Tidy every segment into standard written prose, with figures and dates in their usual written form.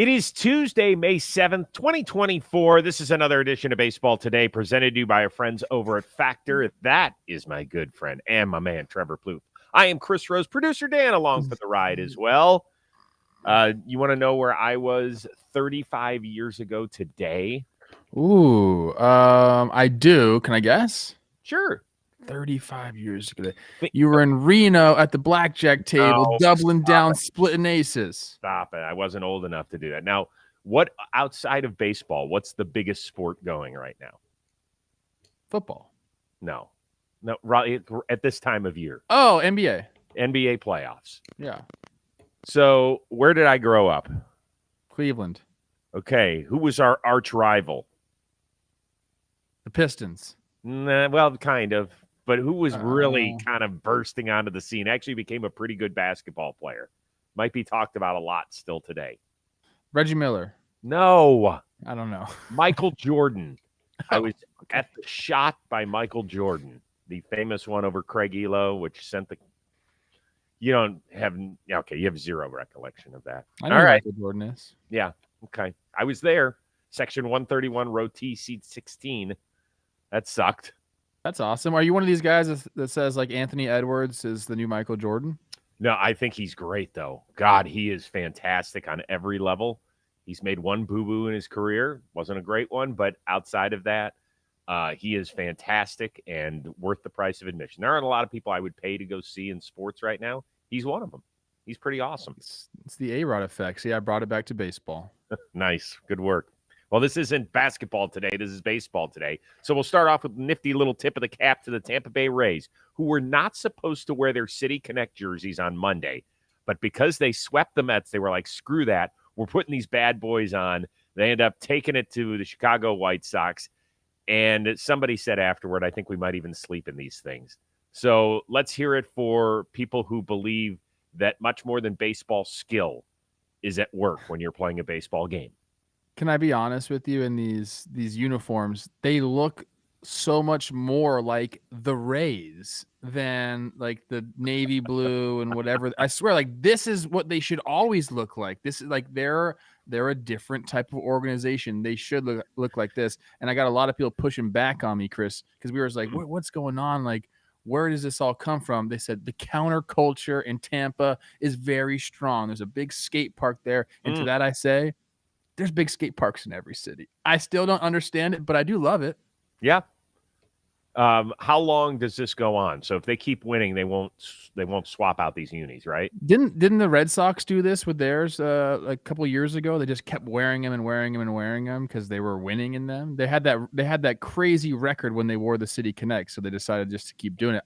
It is Tuesday, May 7th, 2024. This is another edition of Baseball Today, presented to you by our friends over at Factor. That is my good friend and my man, Trevor Plouffe. I am Chris Rose, producer Dan, along for the ride as well. You want to know where I was 35 years ago today? Ooh, I do. Can I guess? Sure. 35 years ago. You were in Reno at the blackjack table, doubling down, splitting aces. Stop it. I wasn't old enough to do that. Now, what outside of baseball, what's the biggest sport going right now? Football. No, right at this time of year. Oh, NBA. NBA playoffs. Yeah. So where did I grow up? Cleveland. Okay. Who was our arch rival? The Pistons. Nah, well, kind of. But who was really kind of bursting onto the scene? Actually became a pretty good basketball player. Might be talked about a lot still today. Reggie Miller. No. I don't know. Michael Jordan. I was at the shot by Michael Jordan, the famous one over Craig Elo, which sent the... You don't have... Okay, you have zero recollection of that. I know who Michael Jordan is. Yeah, okay. I was there. Section 131, row T, seat 16. That sucked. That's awesome. Are you one of these guys that says, like, Anthony Edwards is the new Michael Jordan? No, I think he's great, though. God, he is fantastic on every level. He's made one boo-boo in his career. Wasn't a great one, but outside of that, he is fantastic and worth the price of admission. There aren't a lot of people I would pay to go see in sports right now. He's one of them. He's pretty awesome. It's the A-Rod effect. See, I brought it back to baseball. Nice. Good work. Well, this isn't basketball today. This is baseball today. So we'll start off with a nifty little tip of the cap to the Tampa Bay Rays, who were not supposed to wear their City Connect jerseys on Monday. But because they swept the Mets, they were like, screw that. We're putting these bad boys on. They end up taking it to the Chicago White Sox. And somebody said afterward, I think we might even sleep in these things. So let's hear it for people who believe that much more than baseball skill is at work when you're playing a baseball game. Can I be honest with you? In these uniforms, they look so much more like the Rays than like the navy blue and whatever. I swear, like, this is what they should always look like. This is like they're a different type of organization. They should look like this. And I got a lot of people pushing back on me, Chris, because we were like, what's going on? Like, where does this all come from? They said the counterculture in Tampa is very strong. There's a big skate park there. And to that I say, there's big skate parks in every city. I still don't understand it, but I do love it. Yeah. How long does this go on? So if they keep winning, they won't swap out these unis, right? Didn't the Red Sox do this with theirs a couple of years ago? They just kept wearing them and wearing them and wearing them because they were winning in them. They had that crazy record when they wore the City Connect, so they decided just to keep doing it.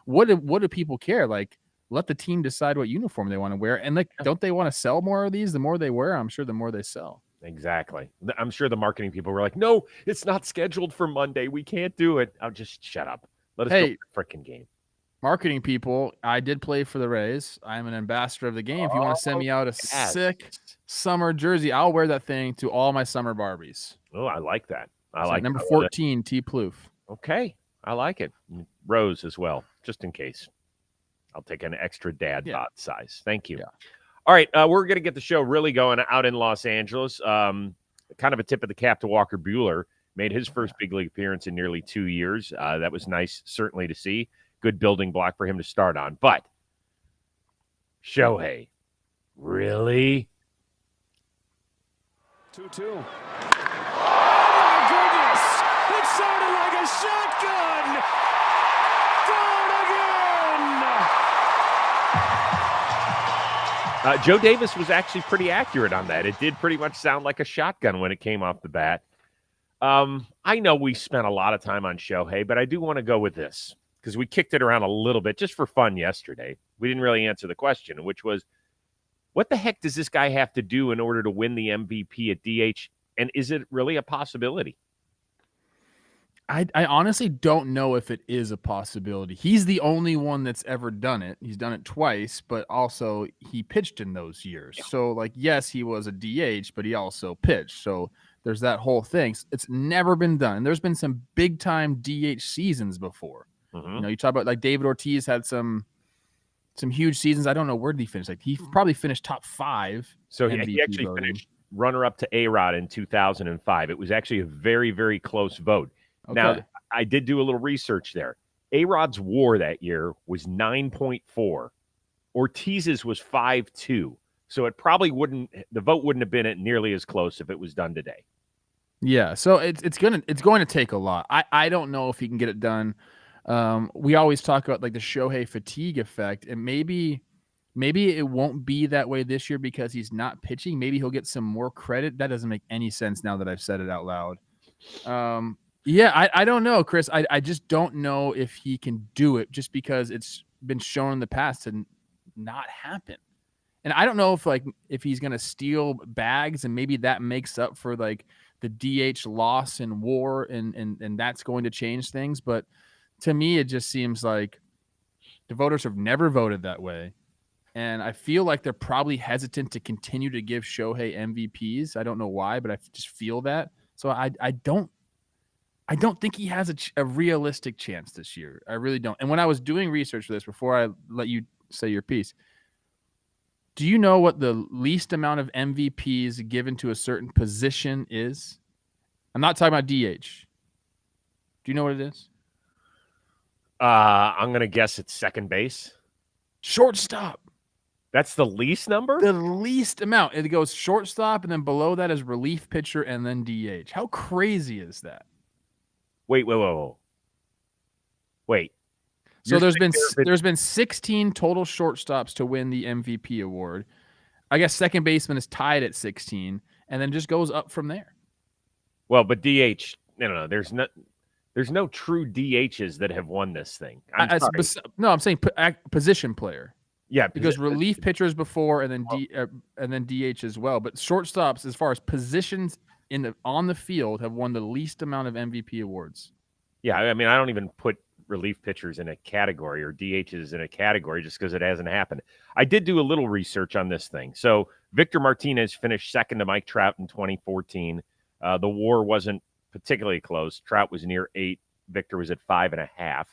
What do people care? Like, let the team decide what uniform they want to wear. And like, don't they want to sell more of these? The more they wear, I'm sure the more they sell. Exactly. I'm sure the marketing people were like, no, it's not scheduled for Monday. We can't do it. I'll just shut up. Let us go to the freaking game. Marketing people, I did play for the Rays. I'm an ambassador of the game. If you want to send me out a sick summer jersey, I'll wear that thing to all my summer Barbies. Oh, I like that. I like number 14, T. Plouffe. Okay. I like it. Rose as well, just in case. I'll take an extra dad bod size. Thank you. Yeah. All right, we're going to get the show really going out in Los Angeles. Kind of a tip of the cap to Walker Buehler. Made his first big league appearance in nearly 2 years. That was nice, certainly, to see. Good building block for him to start on. But, Shohei, really? 2-2. Oh, my goodness! It sounded like a shotgun! Down again! Joe Davis was actually pretty accurate on that. It did pretty much sound like a shotgun when it came off the bat. I know we spent a lot of time on Shohei, but I do want to go with this because we kicked it around a little bit just for fun yesterday. We didn't really answer the question, which was, what the heck does this guy have to do in order to win the MVP at DH? And is it really a possibility? I honestly don't know if it is a possibility. He's the only one that's ever done it. He's done it twice, but also he pitched in those years. Yeah. So, like, yes, he was a DH, but he also pitched. So there's that whole thing. It's never been done. And there's been some big-time DH seasons before. Mm-hmm. You know, you talk about, like, David Ortiz had some huge seasons. I don't know, where did he finish? Like, he probably finished top 5. So he actually finished runner-up to A-Rod in 2005. It was actually a very, very close vote. Okay. Now, I did do a little research there. A-Rod's WAR that year was 9.4. Ortiz's was 5.2. So it probably the vote wouldn't have been nearly as close if it was done today. Yeah, so it's going to take a lot. I don't know if he can get it done. We always talk about like the Shohei fatigue effect, and maybe it won't be that way this year because he's not pitching. Maybe he'll get some more credit. That doesn't make any sense now that I've said it out loud. Yeah, I don't know, Chris. I just don't know if he can do it just because it's been shown in the past to not happen. And I don't know if he's going to steal bags and maybe that makes up for like the DH loss in WAR and that's going to change things. But to me, it just seems like the voters have never voted that way. And I feel like they're probably hesitant to continue to give Shohei MVPs. I don't know why, but I just feel that. So I don't think he has a realistic chance this year. I really don't. And when I was doing research for this, before I let you say your piece, do you know what the least amount of MVPs given to a certain position is? I'm not talking about DH. Do you know what it is? I'm going to guess it's second base. Shortstop. That's the least number? The least amount. It goes shortstop, and then below that is relief pitcher, and then DH. How crazy is that? Wait. So there's been 16 total shortstops to win the MVP award. I guess second baseman is tied at 16, and then just goes up from there. Well, but DH, no. There's no true DHs that have won this thing. I'm saying position player. Yeah, because relief pitchers before, and then DH as well. But shortstops, as far as positions on the field, have won the least amount of MVP awards. Yeah, I mean, I don't even put relief pitchers in a category or DHs in a category just because it hasn't happened. I did do a little research on this thing. So Victor Martinez finished second to Mike Trout in 2014. The WAR wasn't particularly close. Trout was near 8. Victor was at 5.5.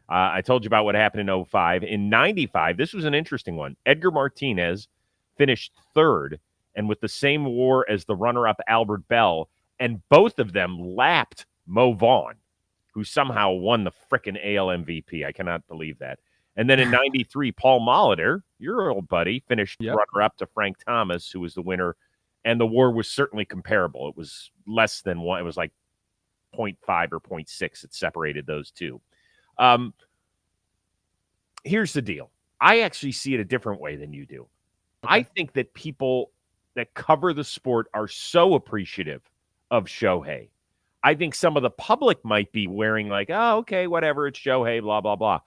I told you about what happened in 05. In 95, this was an interesting one. Edgar Martinez finished third and with the same WAR as the runner-up Albert Bell, and both of them lapped Mo Vaughn, who somehow won the frickin' AL MVP. I cannot believe that. And then in 93, Paul Molitor, your old buddy, finished runner-up to Frank Thomas, who was the winner, and the WAR was certainly comparable. It was less than 1. It was like 0.5 or 0.6 that separated those two. Here's the deal. I actually see it a different way than you do. Okay. I think that people that cover the sport are so appreciative of Shohei. I think some of the public might be wearing like, oh, okay, whatever, it's Shohei, blah, blah, blah.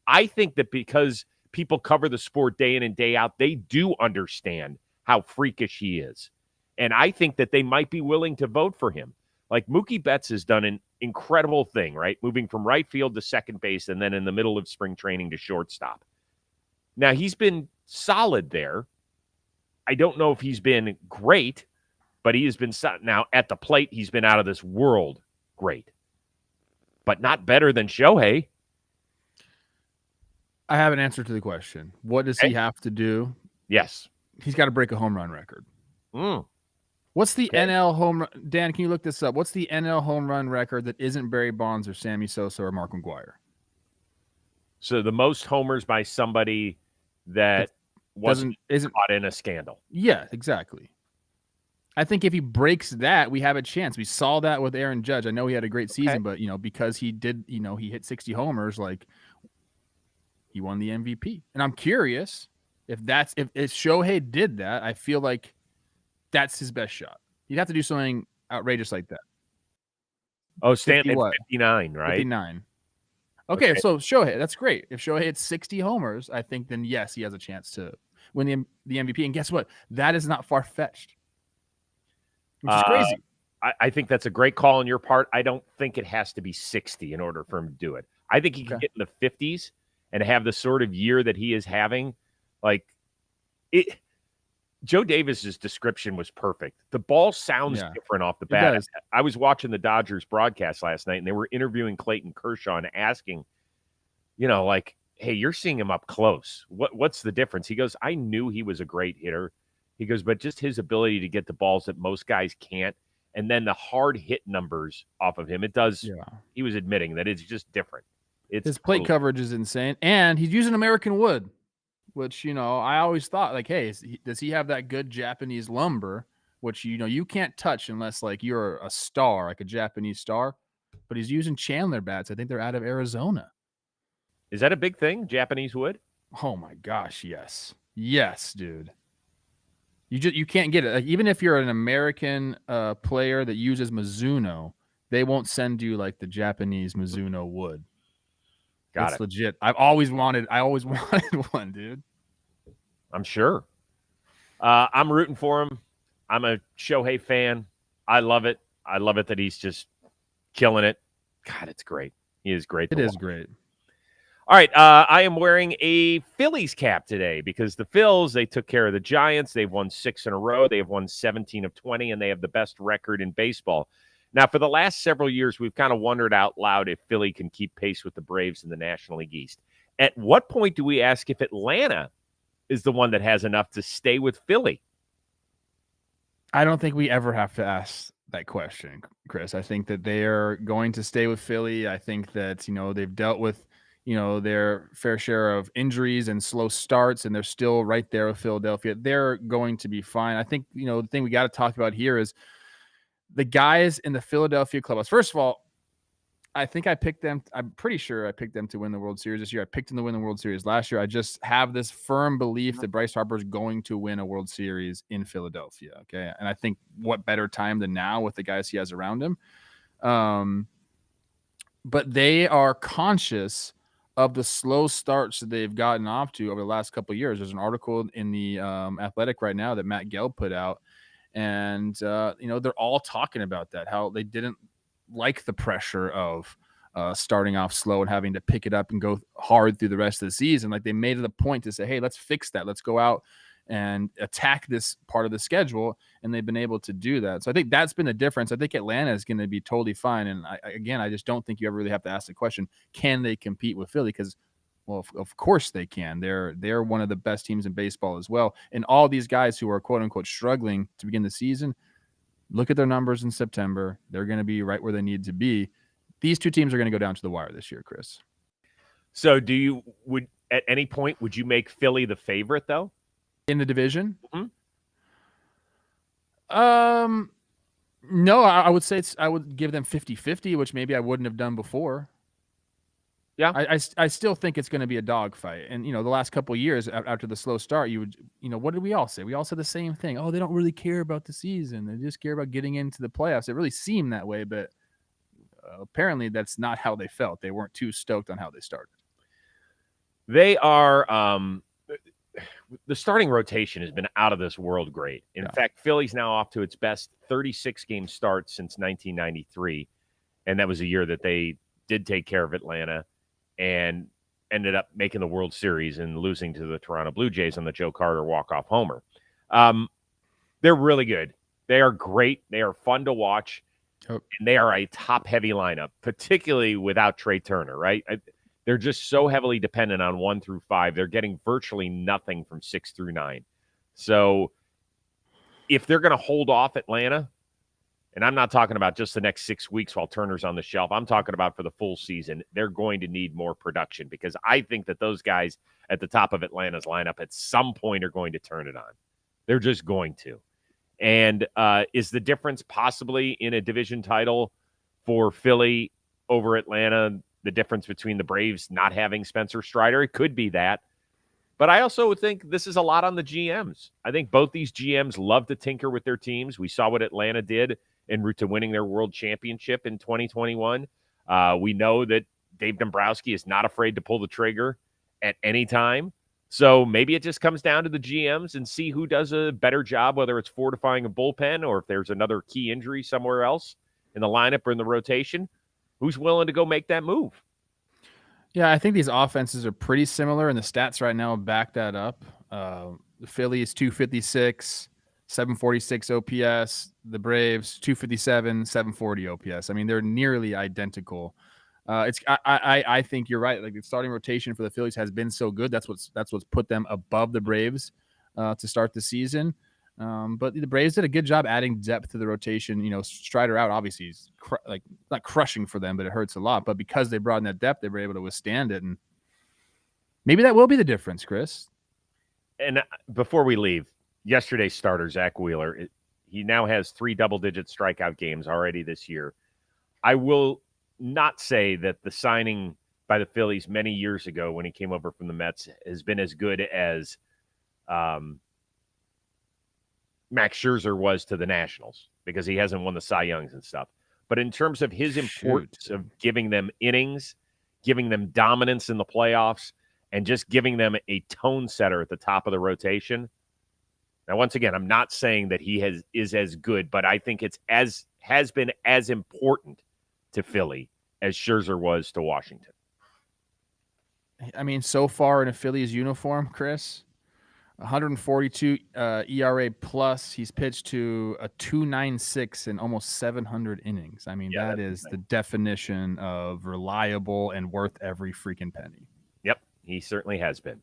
I think that because people cover the sport day in and day out, they do understand how freakish he is. And I think that they might be willing to vote for him. Like Mookie Betts has done an incredible thing, right? Moving from right field to second base and then in the middle of spring training to shortstop. Now, he's been solid there. I don't know if he's been great, but he has been now at the plate. He's been out of this world great, but not better than Shohei. I have an answer to the question. What does he have to do? Yes. He's got to break a home run record. Mm. What's the NL home run? Dan, can you look this up? What's the NL home run record that isn't Barry Bonds or Sammy Sosa or Mark McGwire? So the most homers by somebody that isn't caught in a scandal. Yeah, exactly. I think if he breaks that, we have a chance. We saw that with Aaron Judge. I know he had a great season, but because he did, he hit 60 homers, like he won the MVP. And I'm curious if Shohei did that, I feel like that's his best shot. You'd have to do something outrageous like that. Oh, Stanton at 59, right? 59. Okay, so Shohei, that's great. If Shohei hits 60 homers, I think then yes, he has a chance to win the MVP. And guess what? That is not far-fetched. Which is crazy. I think that's a great call on your part. I don't think it has to be 60 in order for him to do it. I think he can get in the 50s and have the sort of year that he is having. Like it. Joe Davis's description was perfect. The ball sounds different off the bat. I was watching the Dodgers broadcast last night, and they were interviewing Clayton Kershaw and asking, like, hey, you're seeing him up close. What's the difference? He goes, I knew he was a great hitter. He goes, but just his ability to get the balls that most guys can't, and then the hard hit numbers off of him, it does. Yeah. He was admitting that it's just different. His plate coverage is insane, and he's using American wood, which, I always thought, like, hey, does he have that good Japanese lumber, which, you can't touch unless, like, you're a star, like a Japanese star, but he's using Chandler bats. I think they're out of Arizona. Is that a big thing, Japanese wood? Oh, my gosh, yes. Yes, dude. You can't get it. Like, even if you're an American player that uses Mizuno, they won't send you, like, the Japanese Mizuno wood. Got It's it. legit. I always wanted one, dude. I'm sure. I'm rooting for him. I'm a Shohei fan. I love it. I love it that he's just killing it. God, it's great. He is great. It is great. All right. I am wearing a Phillies cap today because the Phils, they took care of the Giants. They've won 6 in a row. They have won 17 of 20, and they have the best record in baseball. Now, for the last several years, we've kind of wondered out loud if Philly can keep pace with the Braves in the National League East. At what point do we ask if Atlanta is the one that has enough to stay with Philly? I don't think we ever have to ask that question, Chris. I think that they are going to stay with Philly. I think that, they've dealt with, their fair share of injuries and slow starts, and they're still right there with Philadelphia. They're going to be fine. I think, the thing we got to talk about here is the guys in the Philadelphia clubhouse. First of all, I think I picked them. I'm pretty sure I picked them to win the World Series this year. I picked them to win the World Series last year. I just have this firm belief that Bryce Harper is going to win a World Series in Philadelphia. Okay. And I think what better time than now with the guys he has around him. But they are conscious of the slow starts that they've gotten off to over the last couple of years. There's an article in the Athletic right now that Matt Gelb put out. And, they're all talking about that, how they didn't like the pressure of starting off slow and having to pick it up and go hard through the rest of the season. Like, they made it a point to say, hey, let's fix that. Let's go out and attack this part of the schedule. And they've been able to do that. So I think that's been the difference. I think Atlanta is going to be totally fine. And I just don't think you ever really have to ask the question, can they compete with Philly? Because, well, of course they can. They're one of the best teams in baseball as well. And all these guys who are quote unquote struggling to begin the season, look at their numbers in September. They're going to be right where they need to be. These two teams are going to go down to the wire this year, Chris. So at any point, would you make Philly the favorite though? In the division? Mm-hmm. No, I would say I would give them 50-50, which maybe I wouldn't have done before. Yeah. I still think it's going to be a dogfight. And, the last couple of years after the slow start, what did we all say? We all said the same thing. Oh, they don't really care about the season. They just care about getting into the playoffs. It really seemed that way, but apparently that's not how they felt. They weren't too stoked on how they started. They are the starting rotation has been out of this world great. In fact, Philly's now off to its best 36-game start since 1993, and that was a year that they did take care of Atlanta and ended up making the World Series and losing to the Toronto Blue Jays on the Joe Carter walk-off homer. They're really good. They are great. They are fun to watch, and they are a top-heavy lineup, particularly without Trey Turner, right? They're just so heavily dependent on 1 through 5. They're getting virtually nothing from 6 through 9. So if they're going to hold off Atlanta, and I'm not talking about just the next 6 weeks while Turner's on the shelf, I'm talking about for the full season, they're going to need more production because I think that those guys at the top of Atlanta's lineup at some point are going to turn it on. They're just going to. And is the difference possibly in a division title for Philly over Atlanta the difference between the Braves not having Spencer Strider? It could be that. But I also think this is a lot on the GMs. I think both these GMs love to tinker with their teams. We saw what Atlanta did en route to winning their world championship in 2021. We know that Dave Dombrowski is not afraid to pull the trigger at any time. So maybe it just comes down to the GMs and see who does a better job, whether it's fortifying a bullpen or if there's another key injury somewhere else in the lineup or in the rotation. Who's willing to go make that move? Yeah, I think these offenses are pretty similar, and the stats right now back that up. The Phillies 256, 746 OPS. The Braves 257, 740 OPS. I mean, they're nearly identical. I think you're right. Like, the starting rotation for the Phillies has been so good. That's what's put them above the Braves to start the season. But the Braves did a good job adding depth to the rotation. Strider out, obviously, he's not crushing for them, but it hurts a lot. But because they brought in that depth, they were able to withstand it. And maybe that will be the difference, Chris. And before we leave, yesterday's starter, Zach Wheeler, he now has 3 double-digit strikeout games already this year. I will not say that the signing by the Phillies many years ago when he came over from the Mets has been as good as Max Scherzer was to the Nationals, because he hasn't won the Cy Youngs and stuff. But in terms of his importance of giving them innings, giving them dominance in the playoffs, and just giving them a tone setter at the top of the rotation. Now, once again, I'm not saying that he is as good, but I think has been as important to Philly as Scherzer was to Washington. I mean, so far in a Phillies uniform, Chris, 142 ERA plus. He's pitched to a 2.96 in almost 700 innings. I mean, that is the definition of reliable and worth every freaking penny. Yep, he certainly has been.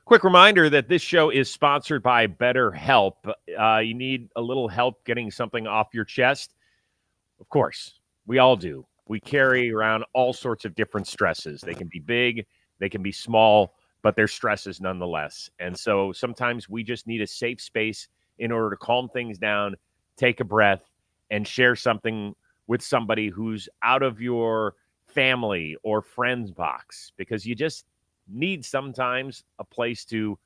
Quick reminder that this show is sponsored by BetterHelp. You need a little help getting something off your chest? Of course, we all do. We carry around all sorts of different stresses. They can be big, they can be small, but they're stresses nonetheless. And so sometimes we just need a safe space in order to calm things down, take a breath, and share something with somebody who's out of your family or friends box, because you just need sometimes a place to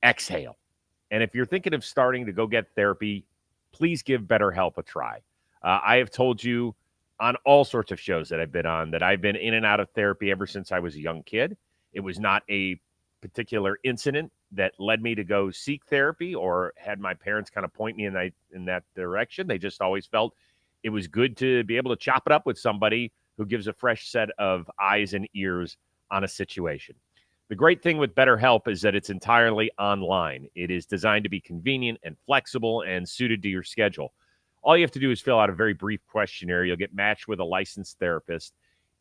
exhale. And if you're thinking of starting to go get therapy, please give BetterHelp a try. I have told you on all sorts of shows that I've been on that I've been in and out of therapy ever since I was a young kid. It was not a particular incident that led me to go seek therapy or had my parents kind of point me in that direction. They just always felt it was good to be able to chop it up with somebody who gives a fresh set of eyes and ears on a situation. The great thing with BetterHelp is that it's entirely online. It is designed to be convenient and flexible and suited to your schedule. All you have to do is fill out a very brief questionnaire. You'll get matched with a licensed therapist.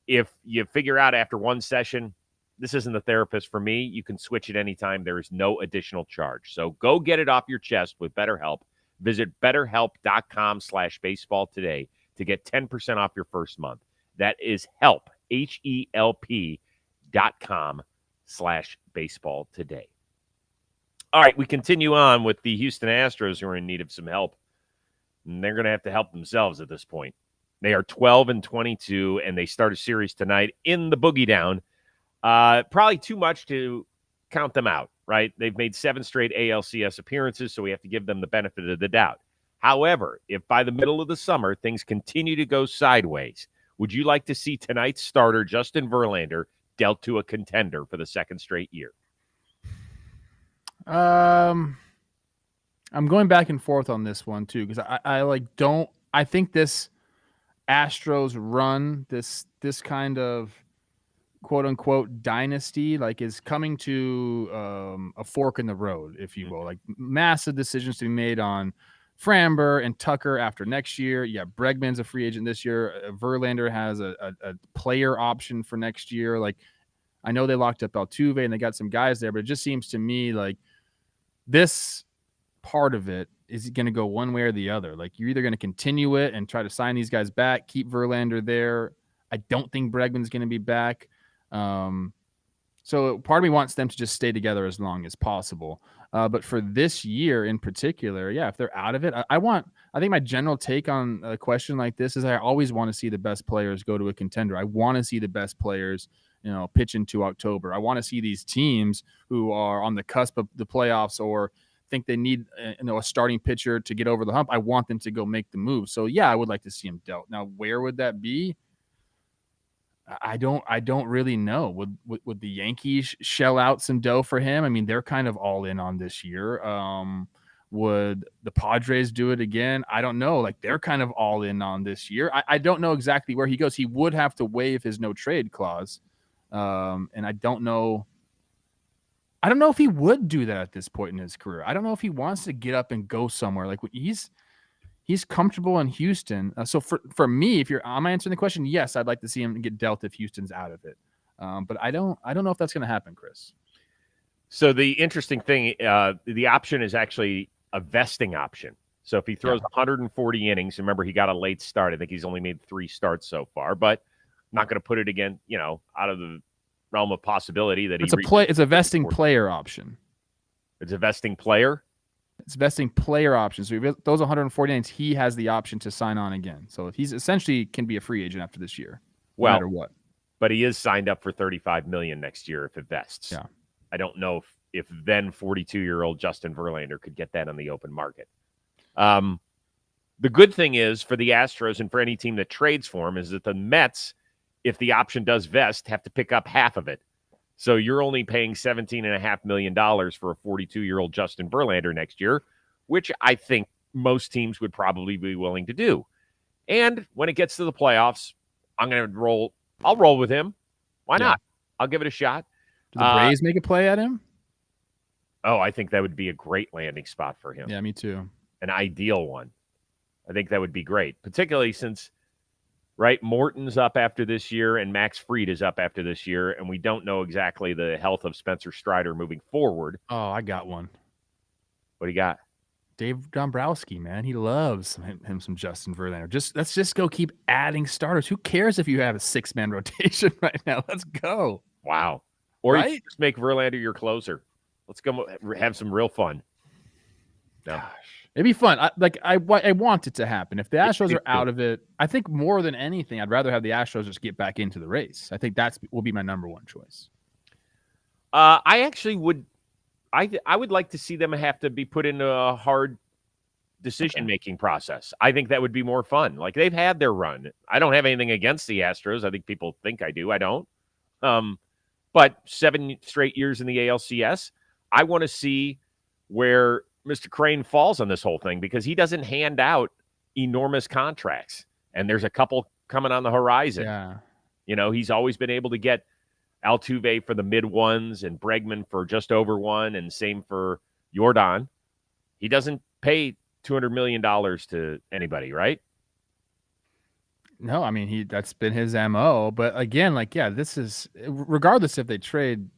If you figure out after one session, this isn't the therapist for me, you can switch at any time. There is no additional charge. So go get it off your chest with BetterHelp. Visit BetterHelp.com/baseball today to get 10% off your first month. That is help, HELP.com/baseball today. All right, we continue on with the Houston Astros, who are in need of some help. And they're going to have to help themselves at this point. They are 12-22, and they start a series tonight in the Boogie Down. Probably too much to count them out, right? They've made 7 straight ALCS appearances, so we have to give them the benefit of the doubt. However, if by the middle of the summer things continue to go sideways, would you like to see tonight's starter, Justin Verlander, dealt to a contender for the second straight year? I'm going back and forth on this one too, because I think this Astros run, this kind of quote unquote dynasty, is coming to a fork in the road, if you will. Like, massive decisions to be made on Framber and Tucker after next year. Yeah, Bregman's a free agent this year. Verlander has a player option for next year. I know they locked up Altuve and they got some guys there, but it just seems to me like this part of it is going to go one way or the other. You're either going to continue it and try to sign these guys back, keep Verlander there. I don't think Bregman's going to be back. So part of me wants them to just stay together as long as possible. But for this year in particular, yeah, if they're out of it, I think my general take on a question like this is I always want to see the best players go to a contender. I want to see the best players, pitch into October. I want to see these teams who are on the cusp of the playoffs or think they need a starting pitcher to get over the hump. I want them to go make the move. So yeah, I would like to see him dealt. Now, where would that be? I don't really know. Would the Yankees shell out some dough for him? I mean, they're kind of all in on this year. Would the Padres do it again? I don't know. They're kind of all in on this year. I don't know exactly where he goes. He would have to waive his no trade clause. And I don't know if he would do that at this point in his career. I don't know if he wants to get up and go somewhere. He's comfortable in Houston. So for me, if I'm answering the question, yes, I'd like to see him get dealt if Houston's out of it. But I don't know if that's going to happen, Chris. So the interesting thing, the option is actually a vesting option. So if he throws 140 innings, remember he got a late start. I think he's only made 3 starts so far, but not going to put it again, out of the realm of possibility that it's a vesting player option. It's a vesting player. It's vesting player option. So if those 140 innings, he has the option to sign on again. So he's essentially can be a free agent after this year, no matter what. But he is signed up for $35 million next year if it vests. Yeah. I don't know if then 42-year-old Justin Verlander could get that on the open market. The good thing is for the Astros and for any team that trades for him is that the Mets, if the option does vest, have to pick up half of it. So you're only paying $17.5 million for a 42-year-old Justin Verlander next year, which I think most teams would probably be willing to do. And when it gets to the playoffs, I'll roll with him. Why not? I'll give it a shot. Do the Braves make a play at him? Oh, I think that would be a great landing spot for him. Yeah, me too. An ideal one. I think that would be great, particularly since, Morton's up after this year and Max Fried is up after this year, and we don't know exactly the health of Spencer Strider moving forward. Oh, I got one. What do you got? Dave Dombrowski, man. He loves him some Justin Verlander. Let's just go keep adding starters. Who cares if you have a 6-man rotation right now? Let's go. Wow. Or you just make Verlander your closer. Let's go have some real fun. No. Gosh. It'd be fun. I want it to happen. If the Astros are out of it, I think more than anything, I'd rather have the Astros just get back into the race. I think will be my number one choice. I actually would. I would like to see them have to be put into a hard decision-making process. I think that would be more fun. Like, they've had their run. I don't have anything against the Astros. I think people think I do. I don't. But 7 straight years in the ALCS, I want to see where Mr. Crane falls on this whole thing because he doesn't hand out enormous contracts. And there's a couple coming on the horizon. Yeah. He's always been able to get Altuve for the mid ones and Bregman for just over one, and same for Jordan. He doesn't pay $200 million to anybody, right? No, I mean, that's been his MO. But again, this is regardless if they trade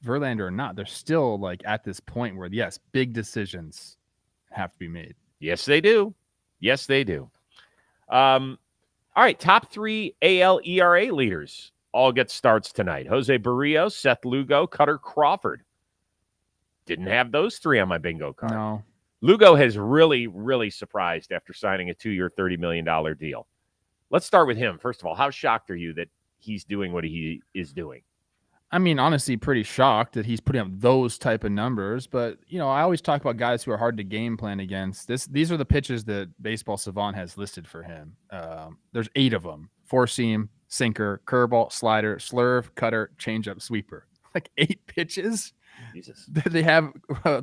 Verlander or not, they're still at this point where, yes, big decisions have to be made. Yes, they do. Yes, they do. All right, top 3 AL ERA leaders all get starts tonight. Jose Barrios, Seth Lugo, Cutter Crawford. Didn't have those 3 on my bingo card. No. Lugo has really, really surprised after signing a 2-year, $30 million deal. Let's start with him. First of all, how shocked are you that he's doing what he is doing? I mean, honestly, pretty shocked that he's putting up those type of numbers. But, I always talk about guys who are hard to game plan against. These are the pitches that Baseball Savant has listed for him. There's 8 of them. 4-seam, sinker, curveball, slider, slurve, cutter, changeup, sweeper. 8 pitches Jesus. that they have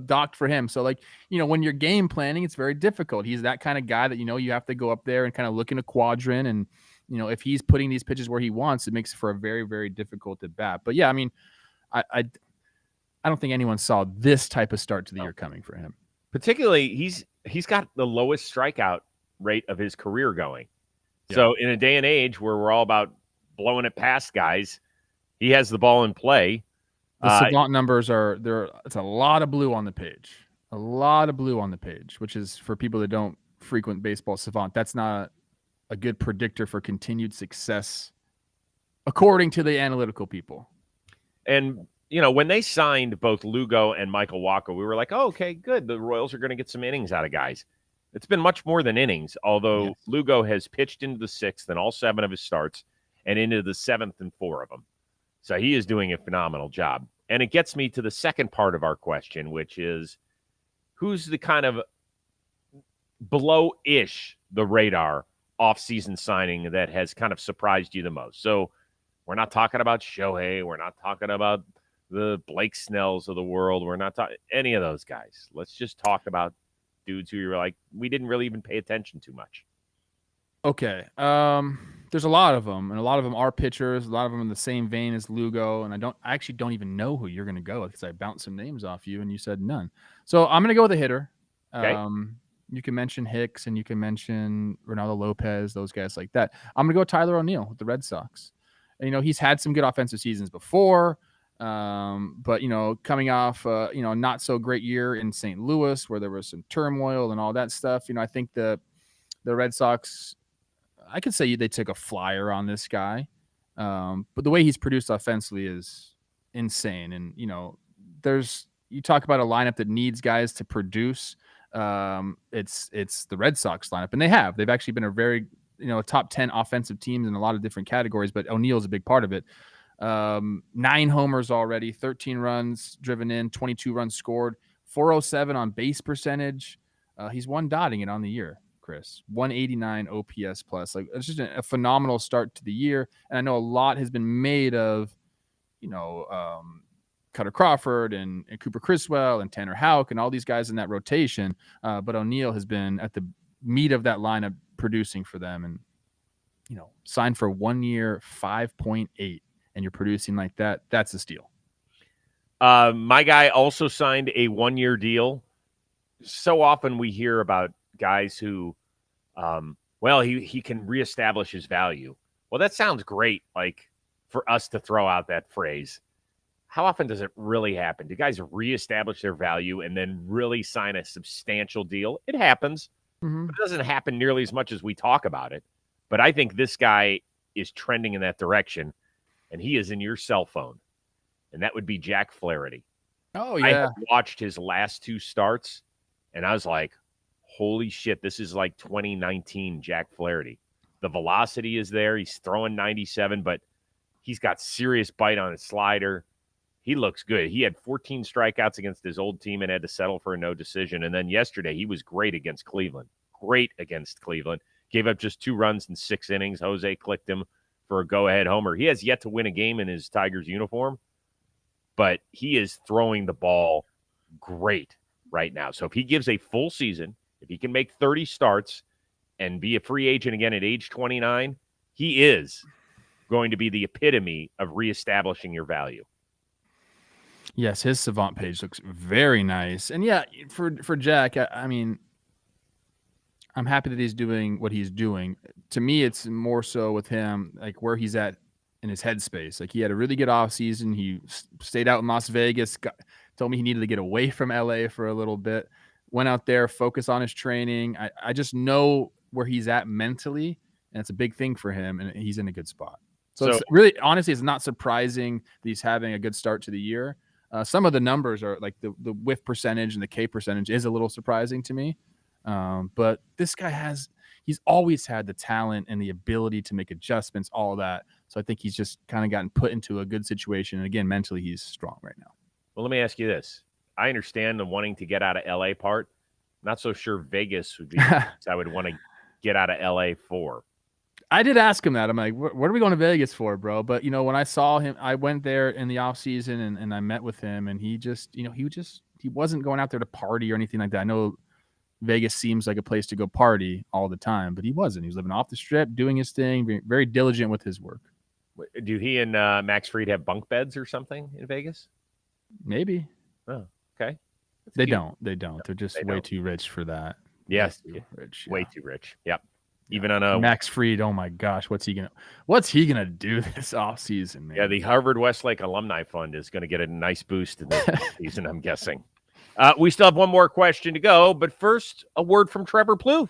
docked for him. So, when you're game planning, it's very difficult. He's that kind of guy that, you have to go up there and kind of look in a quadrant. And, if he's putting these pitches where he wants, it makes it for a very, very difficult at bat. But, yeah, I mean, I don't think anyone saw this type of start to the year coming for him. Particularly, he's got the lowest strikeout rate of his career going. Yeah. So in a day and age where we're all about blowing it past guys, he has the ball in play. The Savant numbers it's a lot of blue on the page. A lot of blue on the page, which is for people that don't frequent Baseball Savant. That's not a good predictor for continued success, according to the analytical people. And, when they signed both Lugo and Michael Wacha, we were like, oh, okay, good. The Royals are going to get some innings out of guys. It's been much more than innings, although yes. Lugo has pitched into the 6th in all 7 of his starts and into the 7th in 4 of them. So he is doing a phenomenal job. And it gets me to the second part of our question, which is who's the kind of below-ish the radar offseason signing that has kind of surprised you the most? So we're not talking about Shohei. We're not talking about the Blake Snells of the world. We're not talking any of those guys. Let's just talk about dudes who you're like, we didn't really even pay attention to much. Okay. There's a lot of them, and a lot of them are pitchers. A lot of them in the same vein as Lugo, and I actually don't even know who you're going to go with because I bounced some names off you, and you said none. So I'm going to go with a hitter. Okay. You can mention Hicks, and you can mention Ronaldo Lopez, those guys like that. I'm going to go with Tyler O'Neill with the Red Sox. And, he's had some good offensive seasons before. But coming off not so great year in St. Louis where there was some turmoil and all that stuff, I think the Red Sox, I could say they took a flyer on this guy. But the way he's produced offensively is insane. And you talk about a lineup that needs guys to produce. It's the Red Sox lineup, and they've actually been a very top 10 offensive teams in a lot of different categories, but O'Neill's a big part of it. 9 homers already, 13 runs driven in, 22 runs scored, 407 on base percentage. He's one dotting it on the year, Chris. 189 OPS plus. Like, it's just a phenomenal start to the year. And I know a lot has been made of, Cutter Crawford and Cooper Criswell and Tanner Houck and all these guys in that rotation. But O'Neill has been at the meat of that lineup producing for them, and signed for 1 year, 5.8, and you're producing like that. That's a steal. My guy also signed a 1-year deal. So often we hear about guys who, he can reestablish his value. Well, that sounds great, like for us to throw out that phrase. How often does it really happen? Do guys reestablish their value and then really sign a substantial deal? It happens. Mm-hmm. It doesn't happen nearly as much as we talk about it. But I think this guy is trending in that direction, and he is in your cell phone, and that would be Jack Flaherty. Oh, yeah. I have watched his last 2 starts, and I was like, holy shit, this is like 2019 Jack Flaherty. The velocity is there. He's throwing 97, but he's got serious bite on his slider. He looks good. He had 14 strikeouts against his old team and had to settle for a no decision. And then yesterday, he was great against Cleveland. Gave up just 2 runs in 6 innings. Jose clicked him for a go-ahead homer. He has yet to win a game in his Tigers uniform, but he is throwing the ball great right now. So if he gives a full season, if he can make 30 starts and be a free agent again at age 29, he is going to be the epitome of reestablishing your value. Yes, his Savant page looks very nice. And yeah, for Jack, I mean, I'm happy that he's doing what he's doing. To me, it's more so with him, like where he's at in his headspace. Like, he had a really good offseason. He stayed out in Las Vegas, told me he needed to get away from LA for a little bit, went out there, focused on his training. I just know where he's at mentally, and it's a big thing for him, and he's in a good spot. So it's really, honestly, it's not surprising that he's having a good start to the year. Some of the numbers are like the whiff percentage and the K percentage is a little surprising to me. But this guy he's always had the talent and the ability to make adjustments, all of that. So I think he's just kind of gotten put into a good situation. And again, mentally, he's strong right now. Well, let me ask you this. I understand the wanting to get out of LA part. Not so sure Vegas would be I would want to get out of LA for. I did ask him that. I'm like, what are we going to Vegas for, bro? But, when I saw him, I went there in the off season and I met with him, and he just, he wasn't going out there to party or anything like that. I know Vegas seems like a place to go party all the time, but he wasn't. He was living off the strip, doing his thing, being very diligent with his work. Do he and Max Fried have bunk beds or something in Vegas? Maybe. Oh, okay. They don't. They're just way too rich for that. Yes. Rich. Way too rich. Yep. Even on a Max Fried, oh my gosh, what's he gonna do this offseason, man? Yeah, the Harvard Westlake Alumni Fund is going to get a nice boost in this season, I'm guessing. We still have one more question to go, but first, a word from Trevor Plouffe.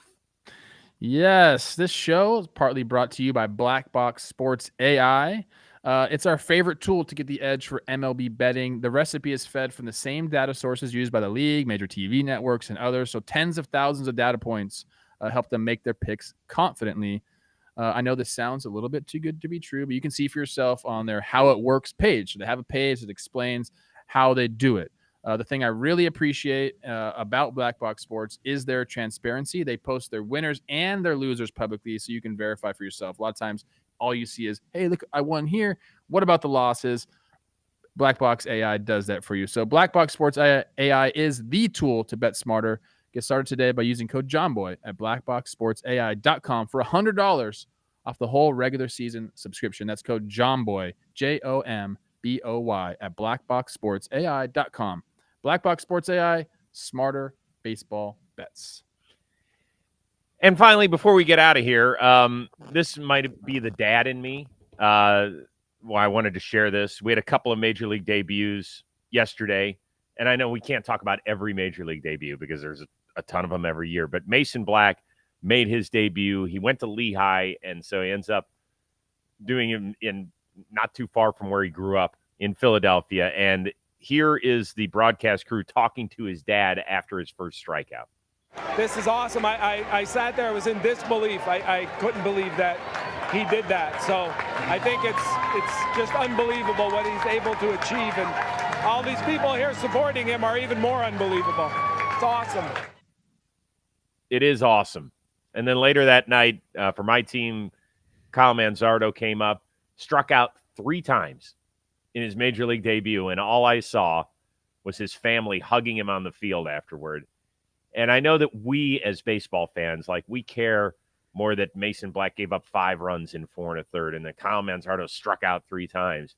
Yes, this show is partly brought to you by Black Box Sports AI. It's our favorite tool to get the edge for MLB betting. The recipe is fed from the same data sources used by the league, major TV networks, and others. So tens of thousands of data points help them make their picks confidently. I know this sounds a little bit too good to be true, but you can see for yourself on their How It Works page. So they have a page that explains how they do it. The thing I really appreciate about Black Box Sports is their transparency. They post their winners and their losers publicly so you can verify for yourself. A lot of times, all you see is, hey, look, I won here. What about the losses? Black Box AI does that for you. So Black Box Sports AI is the tool to bet smarter. Get started today by using code JOHNBOY at blackboxsportsai.com for $100 off the whole regular season subscription. That's code JOHNBOY, JOMBOY at blackboxsportsai.com. Black Box Sports AI, smarter baseball bets. And finally, before we get out of here, this might be the dad in me. why I wanted to share this. We had a couple of major league debuts yesterday, and I know we can't talk about every major league debut because there's a ton of them every year, but Mason Black made his debut. He went to Lehigh, and so he ends up doing him in not too far from where he grew up in Philadelphia. And here is the broadcast crew talking to his dad after his first strikeout. This is awesome. I sat there, I was in disbelief. I couldn't believe that he did that. So I think it's just unbelievable what he's able to achieve. And all these people here supporting him are even more unbelievable. It's awesome. It is awesome. And then later that night, for my team, Kyle Manzardo came up, struck out 3 times in his major league debut, and all I saw was his family hugging him on the field afterward. And I know that we as baseball fans, like, we care more that Mason Black gave up 5 runs in 4 1/3 and that Kyle Manzardo struck out 3 times.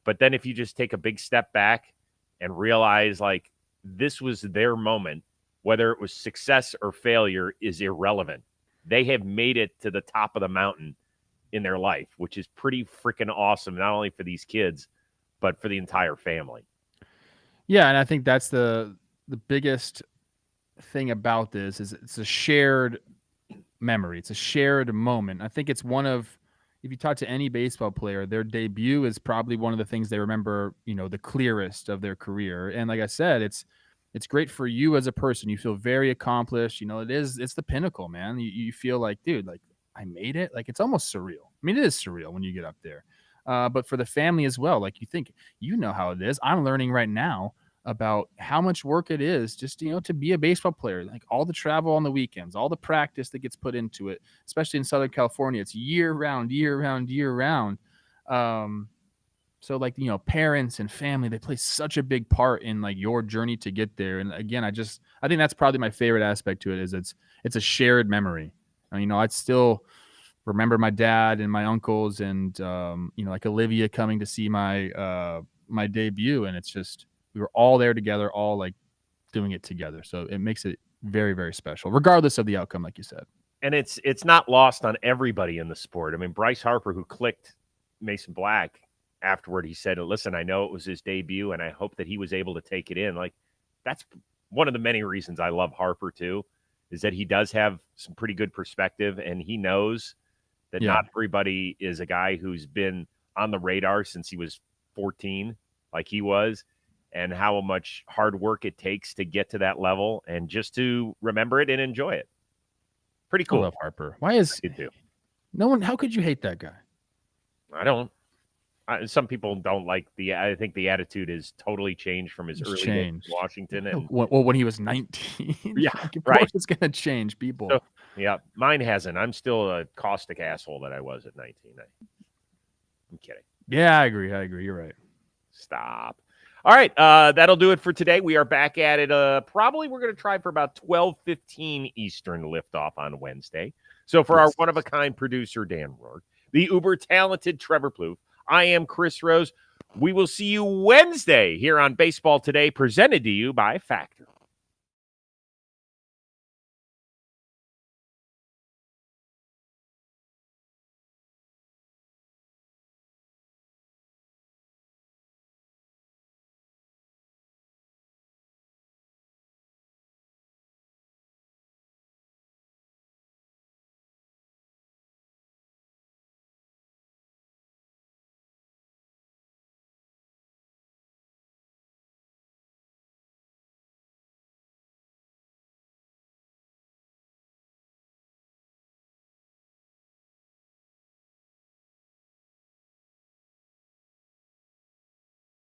But then if you just take a big step back and realize, like, this was their moment, whether it was success or failure is irrelevant. They have made it to the top of the mountain in their life, which is pretty freaking awesome, not only for these kids, but for the entire family. Yeah, and I think that's the biggest thing about this is it's a shared memory. It's a shared moment. I think it's one of, if you talk to any baseball player, their debut is probably one of the things they remember, the clearest of their career. And like I said, it's great for you as a person. You feel very accomplished. It's the pinnacle, man. You feel like, dude, like, I made it. Like, it's almost surreal. I mean, it is surreal when you get up there. But for the family as well, like, you think, how it is. I'm learning right now about how much work it is just, to be a baseball player, like all the travel on the weekends, all the practice that gets put into it, especially in Southern California. It's year round. So like, parents and family, they play such a big part in like your journey to get there. And again, I think that's probably my favorite aspect to it is it's a shared memory. I'd still remember my dad and my uncles and, like Olivia coming to see my debut. And it's just, we were all there together, all like doing it together. So it makes it very, very special, regardless of the outcome, like you said. And it's not lost on everybody in the sport. I mean, Bryce Harper, who clicked Mason Black afterward, he said, listen, I know it was his debut and I hope that he was able to take it in. Like, that's one of the many reasons I love Harper too, is that he does have some pretty good perspective and he knows that not everybody is a guy who's been on the radar since he was 14, like he was, and how much hard work it takes to get to that level and just to remember it and enjoy it. Pretty cool. I love Harper. Why is you do? No one? How could you hate that guy? I don't. Some people don't like I think the attitude is totally changed from his early days in Washington. And when he was 19. Yeah, of right. course it's going to change people. So, yeah, mine hasn't. I'm still a caustic asshole that I was at 19. I'm kidding. Yeah, I agree. You're right. Stop. All right, that'll do it for today. We are back at it. Probably we're going to try for about 12:15 Eastern liftoff on Wednesday. So for our one-of-a-kind producer, Dan Rourke, the uber-talented Trevor Plouffe, I am Chris Rose. We will see you Wednesday here on Baseball Today, presented to you by Factor.